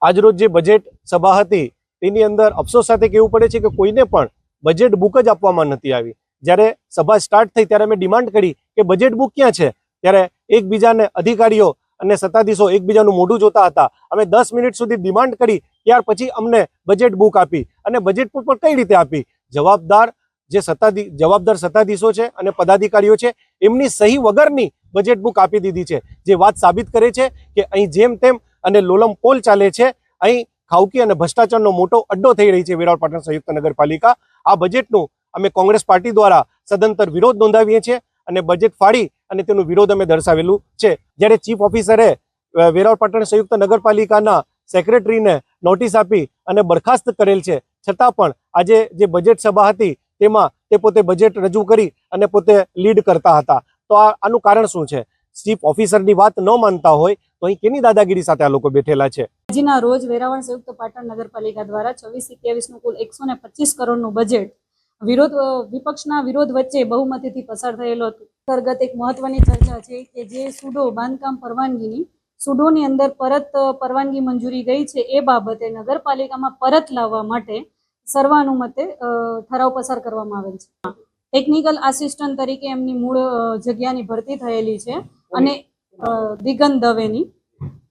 આજરોજ જે બજેટ સભા હતી તેની અંદર અફસોસ સાથે કહેવું પડે છે કે કોઈને પણ બજેટ બુક જ આપવામાં નથી આવી. જ્યારે સભા સ્ટાર્ટ થઈ ત્યારે અમે ડિમાન્ડ કરી કે બજેટ બુક ક્યાં છે, ત્યારે એકબીજાને અધિકારીઓ અને સત્તાધીશો એકબીજાનું મોઢું જોતા હતા. અમે 10 મિનિટ સુધી ડિમાન્ડ કરી, ત્યાર પછી અમને બજેટ બુક આપી. અને બજેટ બુક પણ કઈ રીતે આપી? જવાબદાર સત્તાધીશો છે અને પદાધિકારીઓ છે, એમની સહી વગરની બજેટ બુક આપી દીધી છે, જે વાત સાબિત કરે છે કે અહીં જેમ તેમ અને લોલમ પોલ ચાલે છે. અહીં ખાઉકી અને ભ્રષ્ટાચારનો મોટો અડ્ડો થઈ રહી છે વેરાવળ પાટણ સંયુક્ત નગરપાલિકા. આ બજેટનું અમે કોંગ્રેસ પાર્ટી દ્વારા સદંતર વિરોધ નોંધાવીએ છીએ અને બજેટ ફાડી અને તેનો વિરોધ અમે દર્શાવેલું છે. જ્યારે ચીફ ઓફિસરે વેરાવળ પાટણ સંયુક્ત નગરપાલિકાના સેક્રેટરીને નોટિસ આપી અને બરખાસ્ત કરેલ છે, છતાં પણ આજે જે બજેટ સભા હતી તેમાં તે પોતે બજેટ રજૂ કરી અને પોતે લીડ કરતા હતા. તો આનું કારણ શું છે? ચીફ ઓફિસરની વાત ન માનતા હોય તો અહીં કેની દાદાગીરી સાથે આ લોકો બેઠેલા છે? આજના રોજ વેરાવળ સંયુક્ત પાટણ નગરપાલિકા દ્વારા 26-27 નું કુલ 125 કરોડનું બજેટ વિપક્ષના વિરોધ વચ્ચે બહુમતીથી પસાર થયેલો હતો. અંતર્ગત એક મહત્વની ચર્ચા છે કે જે સુડો બાંધકામ પરવાનગીની સુડોની અંદર પરત પરવાનગી મંજૂરી ગઈ છે, એ બાબતે નગરપાલિકામાં પરત લાવવા માટે સર્વાનુમતે ઠરાવ પસાર કરવામાં આવેલ છે. ટેકનિકલ આસિસ્ટન્ટ તરીકે એમની મૂળ જગ્યાની ભરતી થયેલી છે અને દિગંત દવેની,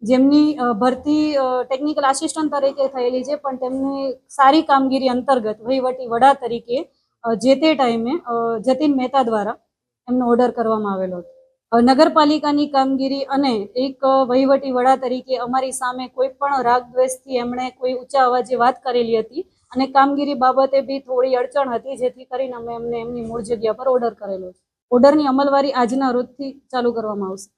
જેમની ભરતી ટેકનિકલ આસિસ્ટન્ટ તરીકે થયેલી છે, પણ તેમની સારી કામગીરી અંતર્ગત વહીવટી વડા તરીકે જે તે ટાઈમે જતીન મહેતા દ્વારા એમનો ઓર્ડર કરવામાં આવેલો હતો. નગરપાલિકાની કામગીરી અને એક વહીવટી વડા તરીકે અમારી સામે કોઈ પણ રાગ દ્વેષથી એમણે કોઈ ઊંચા અવાજે વાત કરેલી હતી અને કામગીરી બાબતે બી થોડી અડચણ હતી, જેથી કરીને અમે એમને એમની મૂળ જગ્યા પર ઓર્ડર કરેલો છે. ઓર્ડરની અમલવારી આજના રોજથી ચાલુ કરવામાં આવશે.